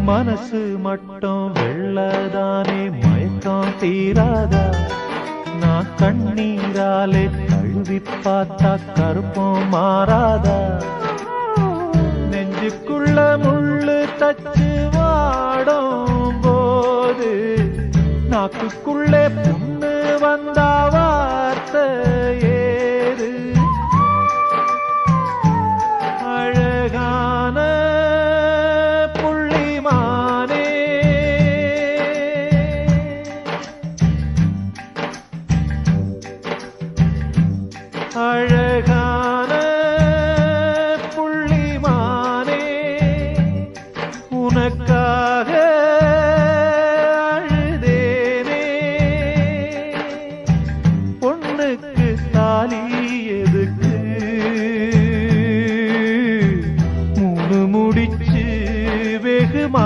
மனசு மட்டும் வெள்ளதானே மயக்கம் தீராதா நான் கண்ணீராலே கழுவி பார்த்தா கருப்பம் மாறாதா நெஞ்சுக்குள்ள முள்ளு தச்சு வாடும் போது நாக்குக்குள்ளே புண்ணு வந்தா வார்த்தை ஏது அழகான புள்ளிமானே அழகான புள்ளிமானே உனக்காக